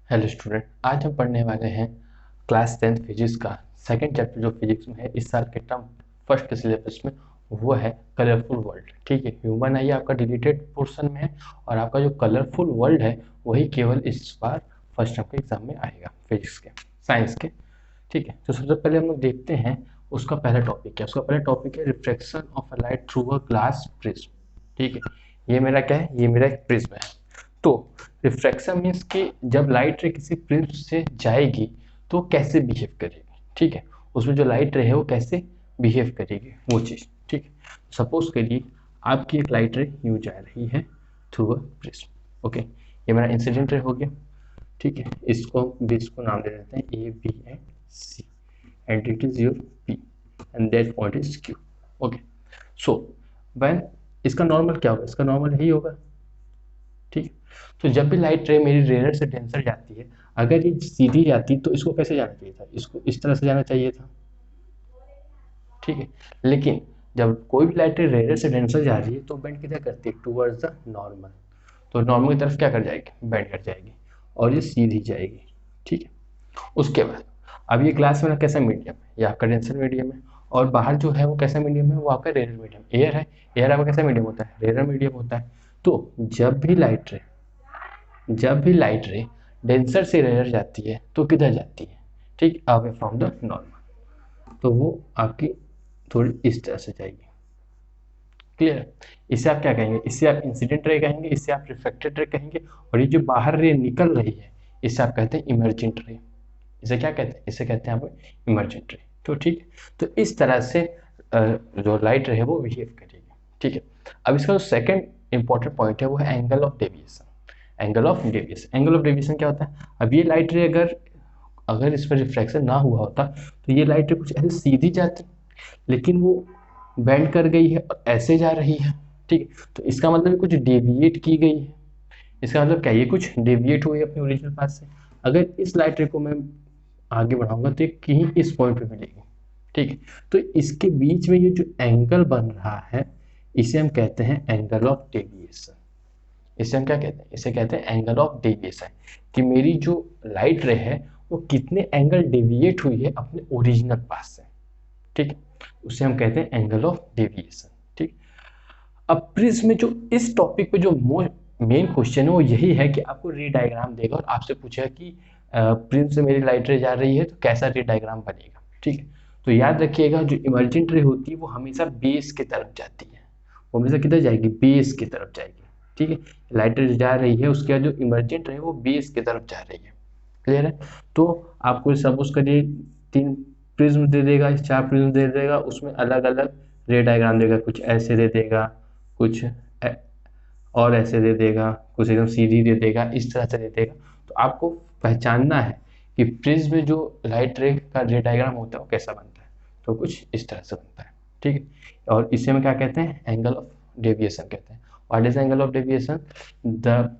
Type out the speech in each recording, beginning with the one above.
Hello student, आज हम पढ़ने वाले हैं क्लास 10th फिजिक्स का सेकंड चैप्टर जो फिजिक्स में है इस साल के टर्म फर्स्ट के सिलेबस में। वो है कलरफुल वर्ल्ड। ठीक है, ह्यूमन आई आपका डिलीटेड पोर्शन में है और आपका जो कलरफुल वर्ल्ड है वही केवल इस बार फर्स्ट टर्म के एग्जाम में आएगा फिजिक्स के, साइंस के। ठीक है, तो सबसे पहले हम लोग देखते हैं उसका पहला टॉपिक क्या है। उसका पहला टॉपिक है reflection of a light through a glass prism. ठीक है, ये मेरा क्या है, ये मेरा एक प्रिज्म है। तो रिफ्रैक्शन मीन्स कि जब लाइट रे किसी प्रिज्म से जाएगी तो कैसे बिहेव करेगी। ठीक है, उसमें जो लाइट रे है वो कैसे बिहेव करेगी वो चीज़। ठीक है, सपोज करिए आपकी एक लाइट रे यूँ जा रही है थ्रू अ प्रिज्म। ओके, ये मेरा इंसिडेंट रे हो गया। ठीक है, इसको बीच को नाम दे देते हैं A B and C and it is your P and that point is Q. Okay, so when इसका नॉर्मल क्या होगा, इसका नॉर्मल यही होगा। ठीक, तो जब भी लाइट रे मेरी रेनर से डेंसर जाती है, अगर ये सीधी जाती तो इसको कैसे जाना चाहिए था, इसको इस तरह से जाना चाहिए था। ठीक है, लेकिन जब कोई भी लाइट रे रेनर से डेंसर जा रही है तो बेंड किधर करती है, टूवर्ड्स द नॉर्मल। तो नॉर्मल की तरफ क्या कर जाएगी, बेंड कर जाएगी और ये सीधी जाएगी। ठीक है, उसके बाद अब ये ग्लास में कैसा मीडियम है, ये आपका डेंसर मीडियम है और बाहर जो है वो कैसा मीडियम है, वो आपका रेयर मीडियम एयर है। एयर आपका कैसा मीडियम होता है, रेयर मीडियम होता है। तो जब भी लाइट रे डेंसर से रेयर जाती है तो किधर जाती है, ठीक, अवे फ्रॉम द नॉर्मल। तो वो आपकी थोड़ी इस तरह से जाएगी। क्लियर है, इसे आप क्या कहेंगे, इसे आप इंसिडेंट रे कहेंगे, इसे आप रिफ्लेक्टेड रे कहेंगे। और ये जो बाहर रे निकल रही है इसे आप कहते हैं इमर्जेंट रे। इसे क्या कहते हैं, इसे कहते हैं आप इमर्जेंट रे। तो ठीक है, तो इस तरह से जो लाइट रे है वो बिहेव करेगी। ठीक है, अब इसका जो सेकंड इंपॉर्टेंट पॉइंट है वो है angle of deviation. Angle of deviation क्या होता है, अब ये लाइट रे अगर अगर इस पर रिफ्लेक्शन ना हुआ होता तो ये लाइट रे कुछ ऐसे सीधी जाती, लेकिन वो बेंड कर गई है और ऐसे जा रही है। ठीक है, तो इसका मतलब कुछ डेविएट की गई है। इसका मतलब क्या, ये कुछ डेविएट हुई अपने ओरिजिनल पाथ से। अगर इस लाइट रे को मैं आगे बढ़ाऊंगा तो ये कहीं इस पॉइंट पे मिलेगी। ठीक है, तो इसके बीच में ये जो एंगल बन रहा है इसे हम कहते हैं एंगल ऑफ डेविएशन। इसे हम क्या कहते हैं, इसे कहते हैं एंगल ऑफ डेविएशन। कि मेरी जो लाइट रे है वो कितने एंगल डेविएट हुई है अपने ओरिजिनल पाथ से। ठीक, उसे हम कहते हैं एंगल ऑफ डेविएशन। ठीक, अब प्रिज्म में जो इस टॉपिक पे जो मेन क्वेश्चन है वो यही है कि आपको रे डायग्राम देगा और आपसे पूछेगा कि प्रिज्म से मेरी लाइट रे जा रही है तो कैसा रे डायग्राम बनेगा। ठीक है, तो याद रखिएगा जो इमर्जेंट रे होती है वो हमेशा बेस की तरफ जाती है। वो हमेशा किधर जाएगी, बेस की तरफ जाएगी। ठीक है, लाइट रे जा रही है उसके बाद जो इमर्जेंट रे वो बेस की तरफ जा रही है। क्लियर है, तो आपको सपोज करिए 3 प्रिज्म दे देगा, 4 प्रिज्म दे देगा, उसमें अलग अलग रे डायग्राम देगा। कुछ ऐसे दे देगा, कुछ और ऐसे दे देगा, कुछ एकदम सीधी दे देगा, इस तरह से दे देगा। तो आपको पहचानना है कि प्रिज्म में जो लाइट रे का रे डायग्राम होता है वो कैसा बनता है। तो कुछ इस तरह से बनता है। ठीक है, और इसे में क्या कहते हैं, एंगल ऑफ डेविएशन कहते हैं। What is angle of deviation, the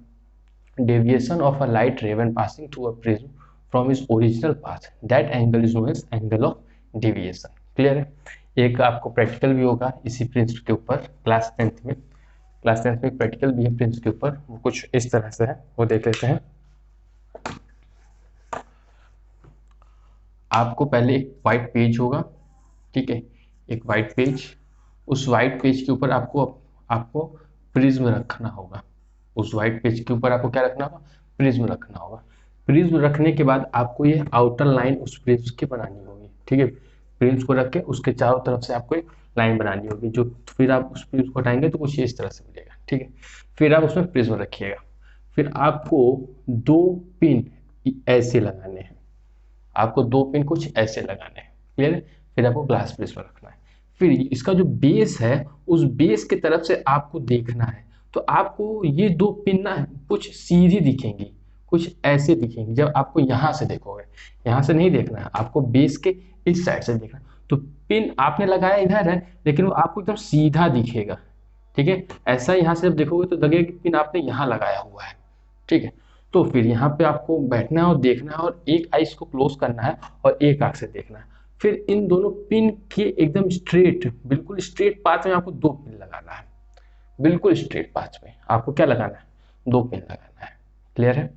deviation of a light ray when passing through a prism from its original path, that angle is known as angle of deviation। Clear है, एक आपको practical भी होगा इसी principal के ऊपर class 10th में एक प्रैक्टिकल भी है प्रिंसिपल के ऊपर, वो कुछ इस तरह से है, वो देख लेते हैं। आपको पहले एक वाइट पेज होगा। ठीक है, एक वाइट पेज, उस वाइट पेज के ऊपर आपको आपको प्रिज्म रखना होगा। उस वाइट पेज के ऊपर आपको क्या रखना होगा, प्रिज्म रखना होगा। प्रिज्म रखने के बाद आपको ये आउटर लाइन उस प्रिज्म की बनानी होगी। ठीक है, प्रिज्म को रख के उसके चारों तरफ से आपको एक लाइन बनानी होगी, जो फिर आप उस प्रिज्म को हटाएंगे तो कुछ इस तरह से मिलेगा। ठीक है, फिर आप उसमें प्रिज्म रखिएगा। फिर आपको 2 पिन ऐसे लगाने हैं, आपको 2 पिन कुछ ऐसे लगाने हैं। क्लियर है, फिर आपको ग्लास प्रिज्म रखना है। फिर इसका जो बेस है उस बेस की तरफ से आपको देखना है। तो आपको ये 2 पिन ना कुछ सीधी दिखेंगी, कुछ ऐसे दिखेंगी। जब आपको यहाँ से देखोगे, यहाँ से नहीं देखना है, आपको बेस के इस साइड से देखना है। तो पिन आपने लगाया इधर है लेकिन वो आपको एकदम सीधा दिखेगा। ठीक है, ऐसा यहाँ से जब देखोगे तो लगेगा कि पिन आपने यहाँ लगाया हुआ है। ठीक है, तो फिर यहाँ पे आपको बैठना है और देखना है और एक आइस को क्लोज करना है और एक आंख से देखना है। फिर इन दोनों पिन के एकदम स्ट्रेट, बिल्कुल स्ट्रेट पाथ में आपको 2 पिन लगाना है। बिल्कुल स्ट्रेट पाथ में आपको क्या लगाना है, 2 पिन लगाना है। क्लियर है,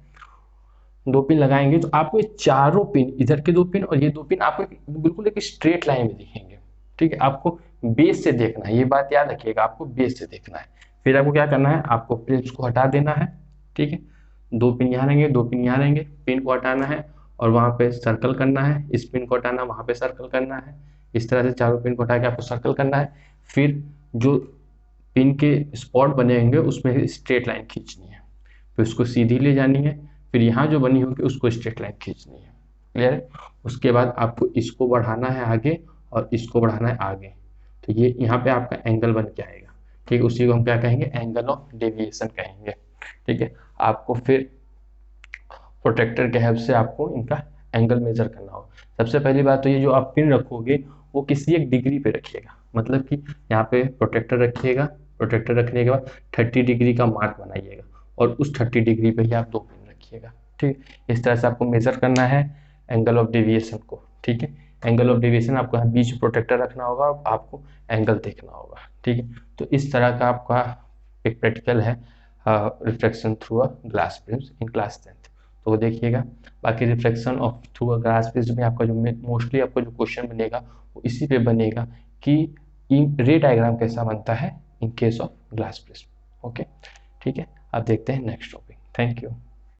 दो पिन लगाएंगे तो आपको ये चारों पिन, इधर के दो पिन और ये दो पिन आपको बिल्कुल एक स्ट्रेट लाइन में दिखेंगे। ठीक है, आपको बेस से देखना है, ये बात याद रखिएगा, आपको बेस से देखना है। फिर आपको क्या करना है, आपको पिन को हटा देना है। ठीक है, दो पिन यहाँ रहेंगे, दो पिन यहाँ रहेंगे, पिन को हटाना है और वहाँ पे सर्कल करना है, इस पिन को हटाना, वहाँ पे सर्कल करना है। इस तरह से चारों पिन को हटा के आपको सर्कल करना है। फिर जो पिन के स्पॉट बने होंगे उसमें स्ट्रेट लाइन खींचनी है, फिर उसको सीधी ले जानी है, फिर यहाँ जो बनी होगी उसको स्ट्रेट लाइन खींचनी है। क्लियर है? उसके बाद आपको इसको बढ़ाना है आगे और इसको बढ़ाना है आगे, तो ये यहाँ पे आपका एंगल बन के आएगा। ठीक है, उसी को हम क्या कहेंगे, एंगल ऑफ डेविएशन कहेंगे। ठीक है, आपको फिर प्रोटेक्टर के हेल्प से आपको इनका एंगल मेजर करना होगा। सबसे पहली बात तो ये जो आप पिन रखोगे वो किसी एक डिग्री पे रखिएगा, मतलब कि यहाँ पे प्रोटेक्टर रखिएगा, प्रोटेक्टर रखने के बाद 30 डिग्री का मार्क बनाइएगा और उस 30 डिग्री पे ही आप दो पिन रखिएगा। ठीक, इस तरह से आपको मेजर करना है एंगल ऑफ डेविएशन को। ठीक है, एंगल ऑफ डेविएशन आपको यहाँ बीच प्रोटेक्टर रखना होगा और आपको एंगल देखना होगा। ठीक है, तो इस तरह का आपका एक प्रैक्टिकल है reflection through a glass prism in class 10th, तो वो देखिएगा। बाकी reflection of through a glass prism में आपका जो मोस्टली आपका जो क्वेश्चन बनेगा वो इसी पे बनेगा कि रे डायग्राम कैसा बनता है in case of glass prism. Okay, ठीक है, अब देखते हैं नेक्स्ट टॉपिक। Thank you.